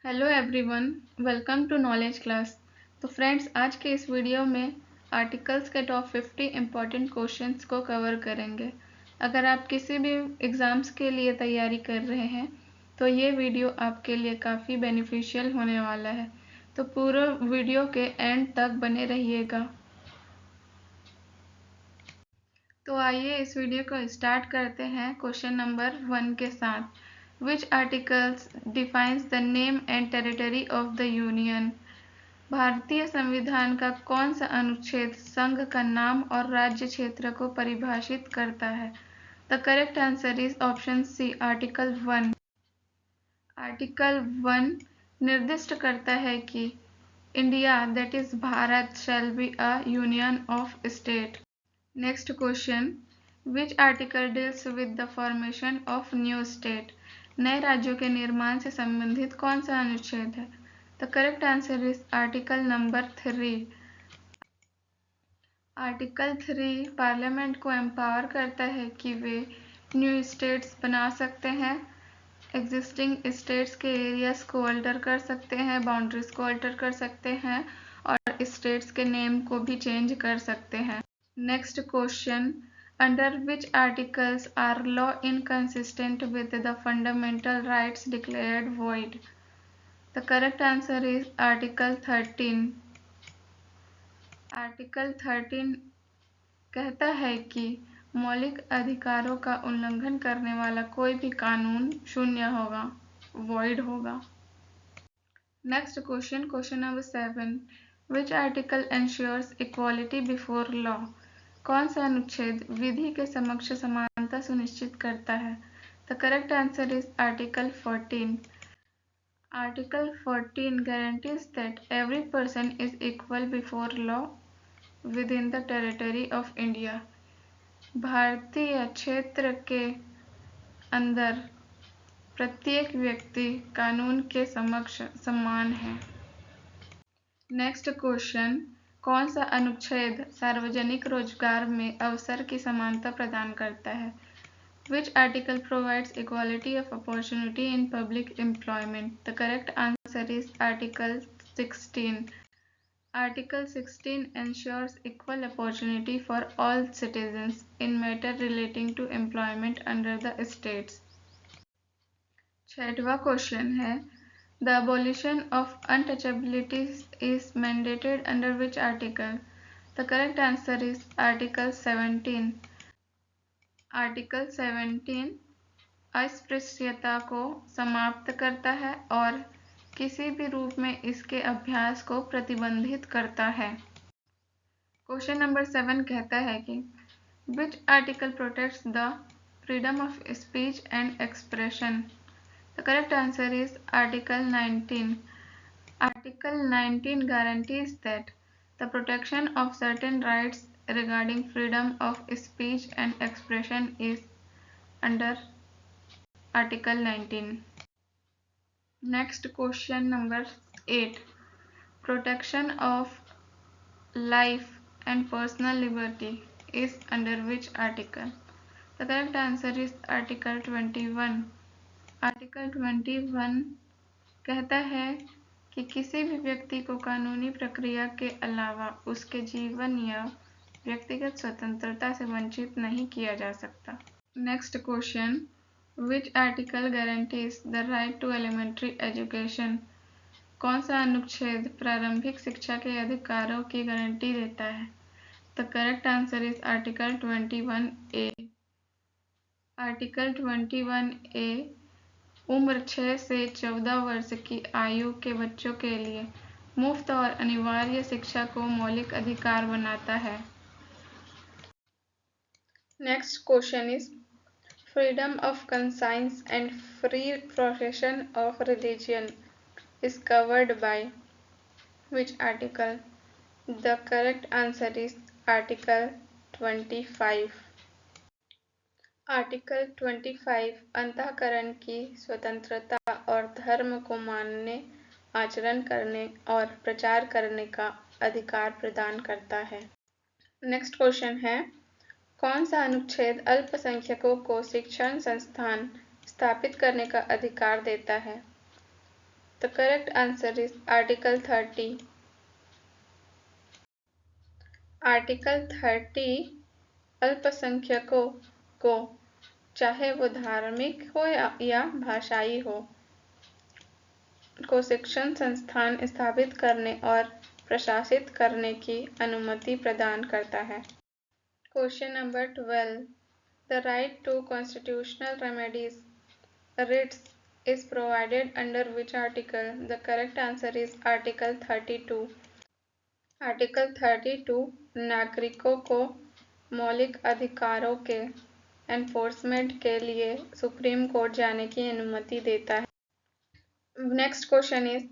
Hello everyone, welcome to knowledge class. तो friends, आज के इस वीडियो में आर्टिकल्स के टॉप 50 इम्पॉर्टेंट क्वेश्चंस को कवर करेंगे। अगर आप किसी भी एग्ज़ाम्स के लिए तैयारी कर रहे हैं तो ये वीडियो आपके लिए काफ़ी बेनिफिशियल होने वाला है, तो पूरा वीडियो के एंड तक बने रहिएगा। तो आइए इस वीडियो को स्टार्ट करते हैं क्वेश्चन नंबर 1 के साथ। Which articles defines the name and territory of the union? भारतीय संविधान का कौन सा अनुच्छेद संघ का नाम और राज्य क्षेत्र को परिभाषित करता है? The correct answer is option C, article 1। Article 1 निर्दिष्ट करता है कि India, that is Bharat, shall be a union of state। Next question, which article deals with the formation of new state? नए राज्यों के निर्माण से संबंधित कौन सा अनुच्छेद है? The correct answer is article number 3। Article 3 parliament को एम्पावर करता है कि वे न्यू स्टेट्स बना सकते हैं, एग्जिस्टिंग स्टेट्स के एरियाज को अल्टर कर सकते हैं, बाउंड्रीज को अल्टर कर सकते हैं और स्टेट्स के नेम को भी चेंज कर सकते हैं। Next question, under which articles are law inconsistent with the fundamental rights declared void? The correct answer is article 13। Article 13 कहता है कि मौलिक अधिकारों का उल्लंघन करने वाला कोई भी कानून शून्य होगा, void होगा। Next question, question number 7, which article ensures equality before law? कौन सा अनुच्छेद विधि के समक्ष समानता सुनिश्चित करता है? The correct answer is article 14। Article 14 guarantees that every person is equal before law within the territory of India। भारतीय क्षेत्र के अंदर प्रत्येक व्यक्ति कानून के समक्ष समान है। नेक्स्ट क्वेश्चन, कौन सा अनुच्छेद सार्वजनिक रोजगार में अवसर की समानता प्रदान करता है? Which article provides equality of opportunity in public employment? The correct answer is article 16। Article 16 ensures equal opportunity for all citizens in matter relating to employment under the states। छठवां क्वेश्चन है, The abolition of untouchability is mandated under which article? The correct answer is article 17। Article 17 अस्पृश्यता को समाप्त करता है और किसी भी रूप में इसके अभ्यास को प्रतिबंधित करता है। क्वेश्चन नंबर 7 कहता है कि Which article protects the freedom of speech and expression? The correct answer is article 19। Article 19 guarantees that the protection of certain rights regarding freedom of speech and expression is under article 19। Next question number 8, protection of life and personal liberty is under which article? The correct answer is article 21। Article 21 कहता है कि किसी भी व्यक्ति को कानूनी प्रक्रिया के अलावा उसके जीवन या व्यक्तिगत स्वतंत्रता से वंचित नहीं किया जा सकता। Next question, which article guarantees the right to elementary education? कौन सा अनुच्छेद प्रारंभिक शिक्षा के अधिकारों की गारंटी देता है? The correct answer is article 21A। Article 21A उम्र 6 से 14 वर्ष की आयु के बच्चों के लिए मुफ्त और अनिवार्य शिक्षा को मौलिक अधिकार बनाता है। Next question is, freedom of conscience and free profession of religion is covered by which article? The correct answer is article 25। Article 25 अंतःकरण की स्वतंत्रता और धर्म को मानने, आचरण करने और प्रचार करने का अधिकार प्रदान करता है। नेक्स्ट क्वेश्चन है, कौन सा अनुच्छेद अल्पसंख्यकों को शिक्षण संस्थान स्थापित करने का अधिकार देता है? The correct answer is Article 30. Article 30 अल्पसंख्यकों को, चाहे वो धार्मिक हो या भाषाई हो, को शिक्षण संस्थान स्थापित करने और प्रशासित करने की अनुमति प्रदान करता है। Question number 12. The right to constitutional remedies (writs) is provided under which article? The correct answer is Article 32. Article 32 नागरिकों को मौलिक अधिकारों के एनफोर्समेंट के लिए सुप्रीम कोर्ट जाने की अनुमति देता है। Next question is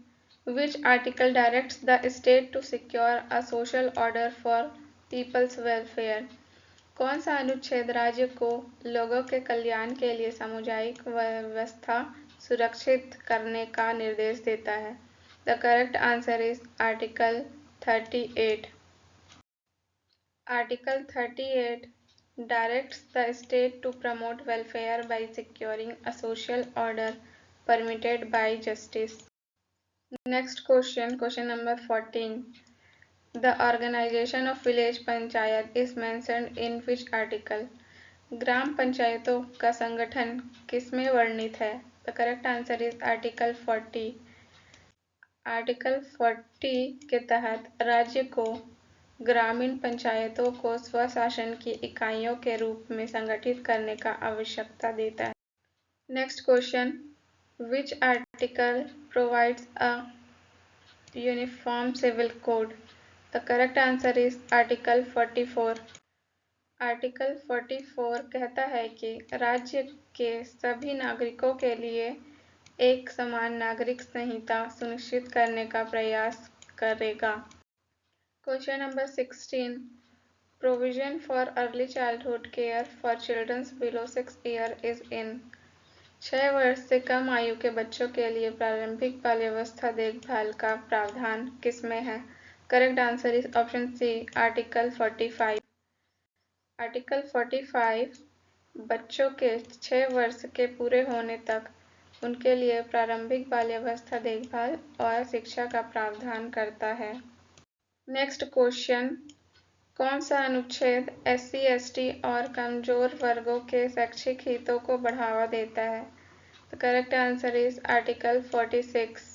which article directs the state to secure a social order for people's welfare? कौन सा अनुच्छेद राज्य को लोगों के कल्याण के लिए सामुदायिक व्यवस्था सुरक्षित करने का निर्देश देता है? The correct answer is article 38. Article 38 directs the state to promote welfare by securing a social order permitted by justice. Next question, question number 14. The organization of village panchayat is mentioned in which article? ग्राम पंचायतों का संगठन किसमें वर्णित है? The correct answer is Article 40. Article 40 के तहत राज्य को ग्रामीण पंचायतों को स्वशासन की इकाइयों के रूप में संगठित करने का आवश्यकता देता है। Next question, which article provides a uniform civil code? The correct answer is article 44. Article 44 कहता है कि राज्य के सभी नागरिकों के लिए एक समान नागरिक संहिता सुनिश्चित करने का प्रयास करेगा। Question number 16. Provision for early childhood care for childrens below 6 year is in? 6 वर्ष से कम आयु के बच्चों के लिए प्रारंभिक बाल्यावस्था देखभाल का प्रावधान किसमें है? Correct answer is option C, article 45. Article 45 बच्चों के 6 वर्ष के पूरे होने तक उनके लिए प्रारंभिक बाल्यावस्था देखभाल और शिक्षा का प्रावधान करता है। नेक्स्ट क्वेश्चन, कौन सा अनुच्छेद SC, ST और कमजोर वर्गों के शैक्षिक हितों को बढ़ावा देता है? The correct answer is article 46.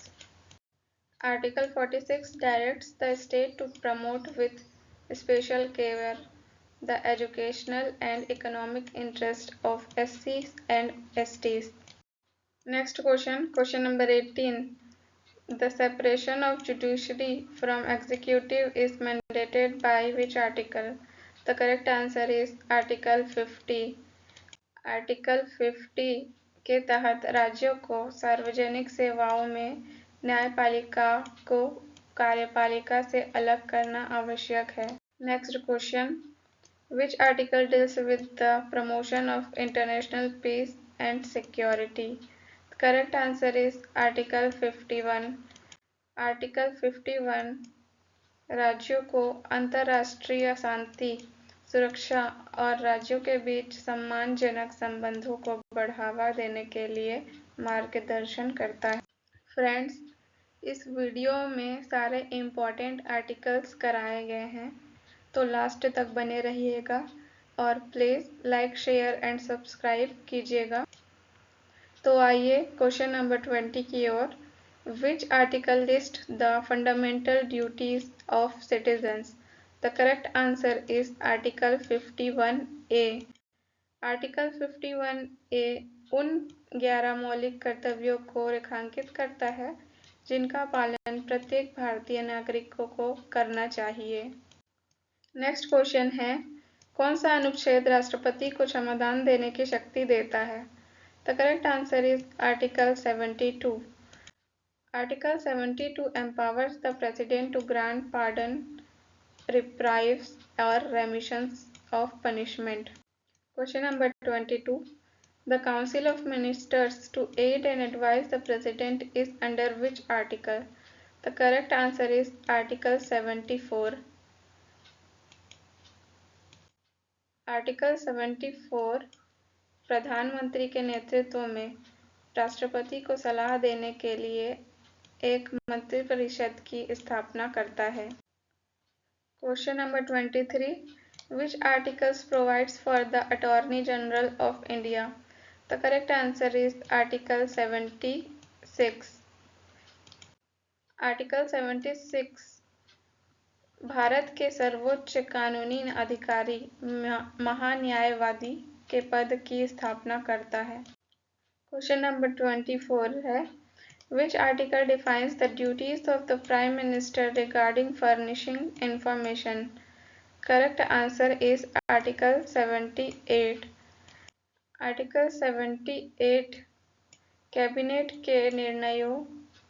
Article 46 directs the state to promote with special care the educational and economic interest of SCs and STs. Next question, question number 18. The separation of judiciary from executive is mandated by which article? The correct answer is Article 50. Article 50 के तहत राज्यों को सार्वजनिक सेवाओं में न्यायपालिका को कार्यपालिका से अलग करना आवश्यक है। Next question, which article deals with the promotion of international peace and security? Correct answer is Article 51. Article 51 राज्यों को अंतर्राष्ट्रीय शांति, सुरक्षा और राज्यों के बीच सम्मानजनक संबंधों को बढ़ावा देने के लिए मार्गदर्शन करता है। फ्रेंड्स, इस वीडियो में सारे इम्पोर्टेंट आर्टिकल्स कराए गए हैं, तो लास्ट तक बने रहिएगा और please like, share and subscribe कीजिएगा। तो आइए क्वेश्चन नंबर 20 की ओर। Which article lists the fundamental duties of citizens? The correct answer is Article 51A. Article 51A उन 11 मौलिक कर्तव्यों को रेखांकित करता है जिनका पालन प्रत्येक भारतीय नागरिकों को करना चाहिए। नेक्स्ट क्वेश्चन है, कौन सा अनुच्छेद राष्ट्रपति को क्षमादान देने की शक्ति देता है? The correct answer is article 72. Article 72 empowers the President to grant pardon, reprieves or remissions of punishment. Question number 22. The Council of Ministers to aid and advise the President is under which article? The correct answer is Article 74. Article 74 प्रधानमंत्री के नेतृत्व में राष्ट्रपति को सलाह देने के लिए एक मंत्रिपरिषद की स्थापना करता है। Question number 23. Which articles provides for the Attorney General of India? The correct answer is Article 76. Article 76 Bharat के सर्वोच्च कानूनी अधिकारी महान्यायवादी के पद की स्थापना करता है। क्वेश्चन नंबर 24 है Which article defines the duties of the Prime Minister regarding furnishing information? Correct answer is Article 78. Article 78 cabinet के निर्णयों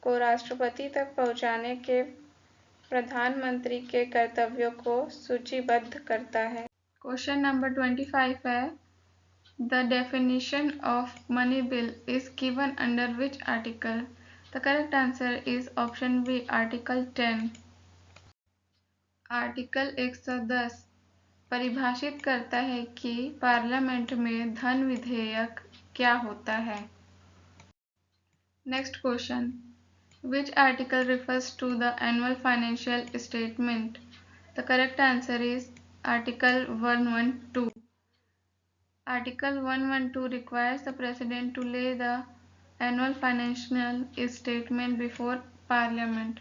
को राष्ट्रपति तक पहुंचाने के प्रधानमंत्री के कर्तव्यों को सूचीबद्ध करता है। क्वेश्चन नंबर 25 है The definition of money bill is given under which article? The correct answer is option B, Article 10. Article 110 परिभाषित करता है कि पार्लियामेंट में धन विधेयक क्या होता है। Next question Which article refers to the annual financial statement? The correct answer is Article 112. Article 112 requires the President to lay the annual financial statement before Parliament.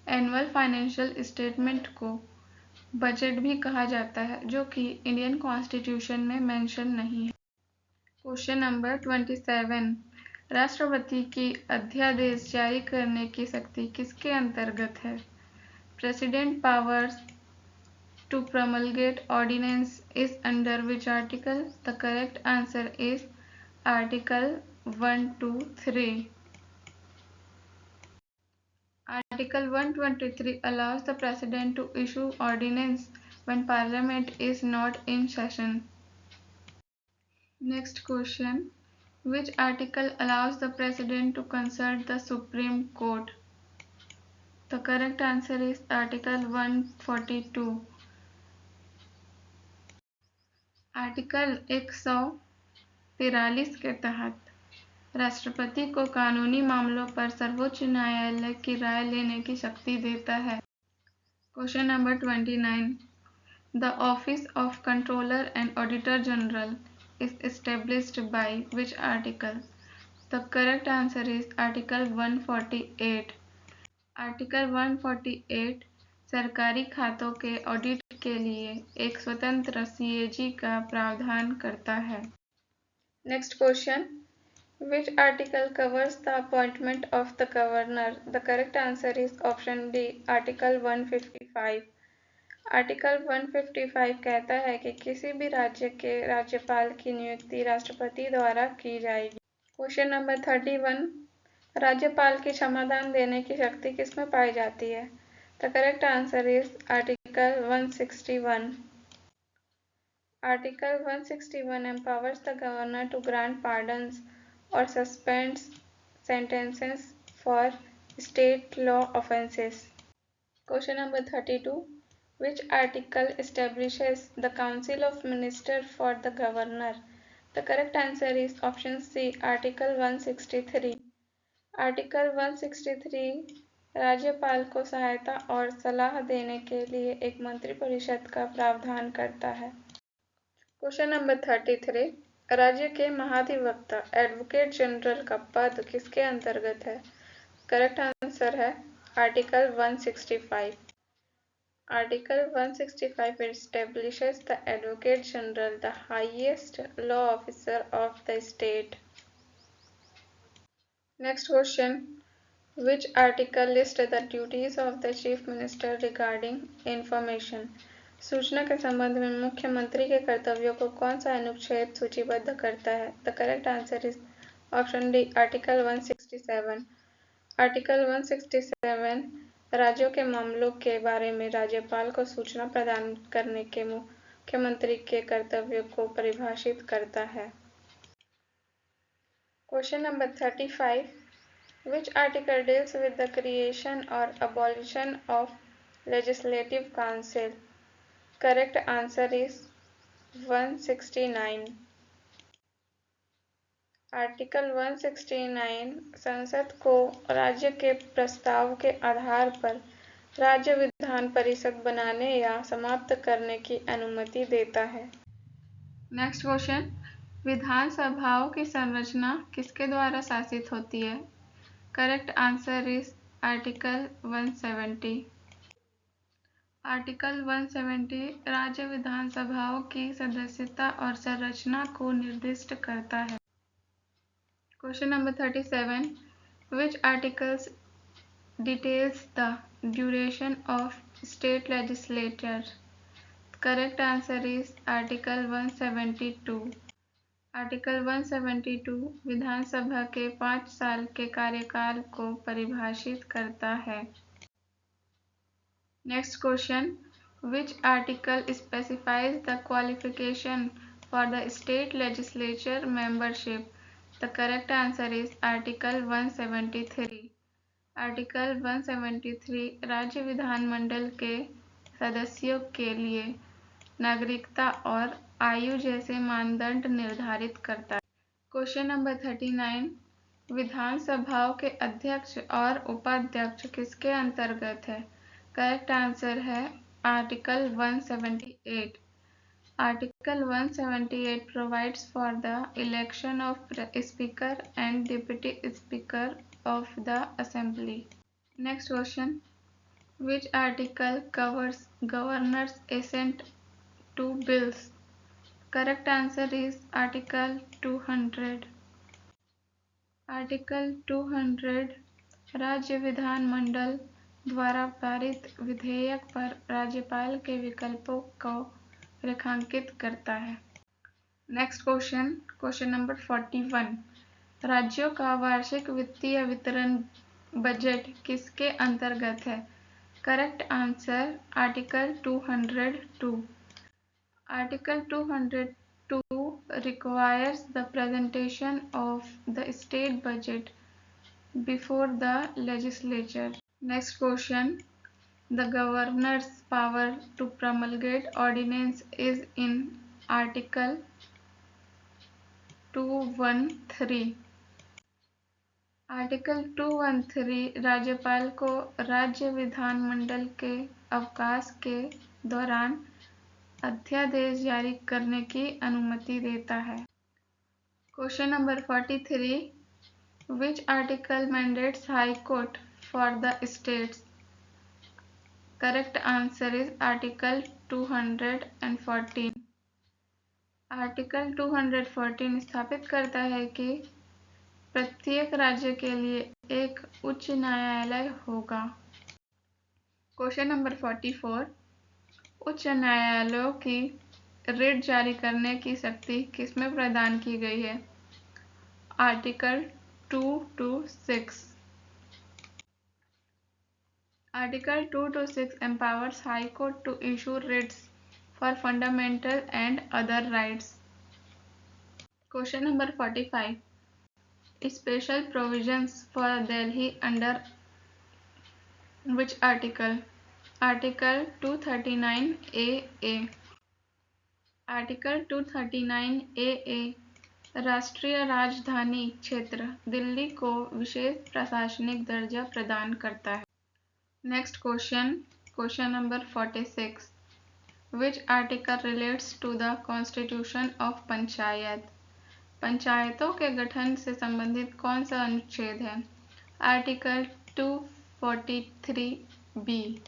Annual financial statement को budget भी कहा जाता है, जो कि Indian constitution में mention नहीं है। क्वेश्चन नंबर 27 राष्ट्रपति की अध्यादेश जारी करने की शक्ति किसके अंतर्गत है? President powers to promulgate ordinance is under which article? The correct answer is Article 123. Article 123 allows the President to issue ordinance when Parliament is not in session. Next question. Which article allows the President to consult the Supreme Court? The correct answer is Article 142. Article 143 के तहत राष्ट्रपति को कानूनी मामलों पर सर्वोच्च न्यायालय की राय लेने की शक्ति देता है। Question number 29 the office of controller and auditor general is established by which article? The correct answer is article 148. Article 148 सरकारी खातों के ऑडिट के लिए एक स्वतंत्र सीएजी का प्रावधान करता है। Next question Which article covers the appointment of the governor? The correct answer is option D, Article 155. Article 155 कहता है कि किसी भी राज्य के राज्यपाल की नियुक्ति राष्ट्रपति द्वारा की जाएगी। क्वेश्चन नंबर 31 राज्यपाल की क्षमादान देने की शक्ति किसमें पाई जाती है? The correct answer is Article 161. Article 161 empowers the governor to grant pardons or suspends sentences for state law offences. Question number 32. Which article establishes the Council of Ministers for the Governor? The correct answer is option C, Article 163. Article 163 राज्यपाल को सहायता और सलाह देने के लिए एक मंत्रिपरिषद का प्रावधान करता है। क्वेश्चन नंबर 33 राज्य के महाधिवक्ता एडवोकेट जनरल का पद किसके अंतर्गत है? करेक्ट आंसर है article 165. Article 165 establishes the advocate general, the highest law officer of the state. Next question. Which article lists the duties of the chief minister regarding information? सूचना के संबंध में मुख्यमंत्री के कर्तव्यों को कौन सा अनुच्छेद सूचीबद्ध करता है? The correct answer is option D, Article 167. Article 167 राज्यों के मामलों के बारे में राज्यपाल को सूचना प्रदान करने के मुख्यमंत्री के कर्तव्यों को परिभाषित करता है। Question number 35. Which article deals with the creation or abolition of Legislative Council? Correct answer is 169. Article 169 संसद को राज्य के प्रस्ताव के आधार पर राज्य विधान परिषद बनाने या समाप्त करने की अनुमति देता है। नेक्स्ट क्वेश्चन, विधानसभाओं की संरचना किसके द्वारा शासित होती है? Correct answer is article 170। Article 170 राज्य विधानसभाओं की सदस्यता और संरचना को निर्दिष्ट करता है। Question number 37, which articles details the duration of state legislature? Correct answer is article 172। Article 172 विधानसभा के 5 साल के कार्यकाल को परिभाषित करता है। Next question, which article specifies the qualification for the state legislature membership? The correct answer is article 173। Article 173 राज्य विधानमंडल के सदस्यों के लिए नागरिकता और आयु जैसे मानदंड निर्धारित करता है। क्वेश्चन नंबर 39, विधानसभाओं के अध्यक्ष और उपाध्यक्ष किसके अंतर्गत है? करेक्ट आंसर है article 178। Article 178 provides for the election of speaker and deputy speaker of the assembly. Next question, which article covers governor's assent to bills? Correct answer is article 200। Article 200 राज्य विधानमंडल द्वारा पारित विधेयक पर राज्यपाल के विकल्पों को रेखांकित करता है। नेक्स्ट क्वेश्चन, क्वेश्चन नंबर 41, राज्यों का वार्षिक वित्तीय वितरण बजट किसके अंतर्गत है? Correct answer article 202। Article 202 requires the presentation of the state budget before the legislature. Next question, the governor's power to promulgate ordinance is in article 213। Article 213 राज्यपाल को राज्य विधानमंडल के अवकाश के दौरान अध्यादेश जारी करने की अनुमति देता है। Question number 43, which article mandates high court for the states? Correct answer is article 214। Article 214 स्थापित करता है कि प्रत्येक राज्य के लिए एक उच्च न्यायालय होगा। क्वेश्चन नंबर 44, उच्च न्यायालयों की रिट जारी करने की शक्ति किसमें प्रदान की गई है? Article 226। Article 226 empowers High Court to issue writs for fundamental and other rights. Question number 45, special provisions for Delhi under which article? Article 239 AA। Article 239 AA राष्ट्रीय राजधानी क्षेत्र दिल्ली को विशेष प्रशासनिक दर्जा प्रदान करता है। Next question, question number 46, which article relates to the constitution of panchayat? पंचायतों के गठन से संबंधित कौन सा अनुच्छेद है? Article 243B।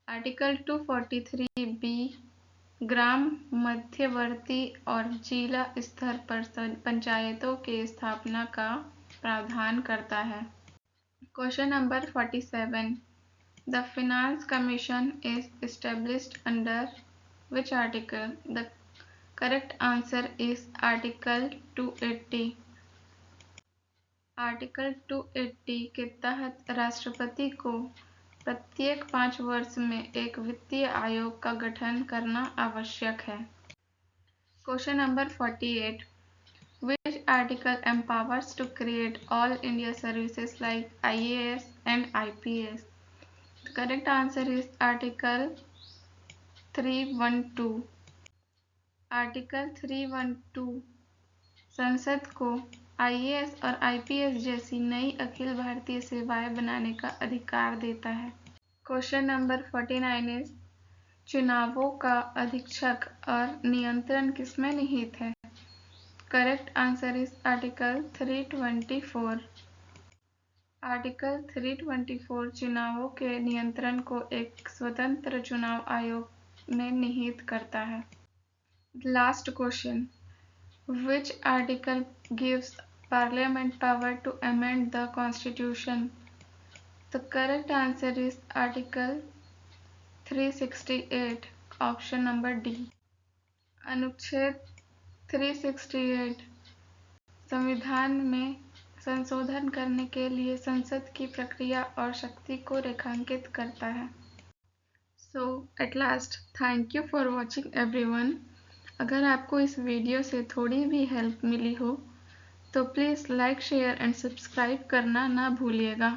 आर्टिकल 243B ग्राम मध्यवर्ती और जिला स्तर पर पंचायतों की स्थापना का प्रावधान करता है। Question number 47, the finance commission is established under which article? The correct answer is article 280। Article 280 के तहत राष्ट्रपति को प्रत्येक 5 वर्ष में एक वित्तीय आयोग का गठन करना आवश्यक है। Question number 48, which article empowers to create all India services like IAS and IPS? The correct answer is article 312। Article 312 संसद को आईएएस और आईपीएस जैसी नई अखिल भारतीय सेवाएं बनाने का अधिकार देता है। क्वेश्चन नंबर 49 इज चुनावों का अधीक्षक और नियंत्रण किसमें निहित है? Correct answer is article 324। Article 324 चुनावों के नियंत्रण को एक स्वतंत्र चुनाव आयोग में निहित करता है। Last question, which article gives Parliament power to amend the Constitution? The correct answer is Article 368, option number D. अनुच्छेद 368 संविधान में संशोधन करने के लिए संसद की प्रक्रिया और शक्ति को रेखांकित करता है। So at last, thank you for watching everyone. अगर आपको इस वीडियो से थोड़ी भी हेल्प मिली हो तो please like, share and subscribe करना ना भूलिएगा।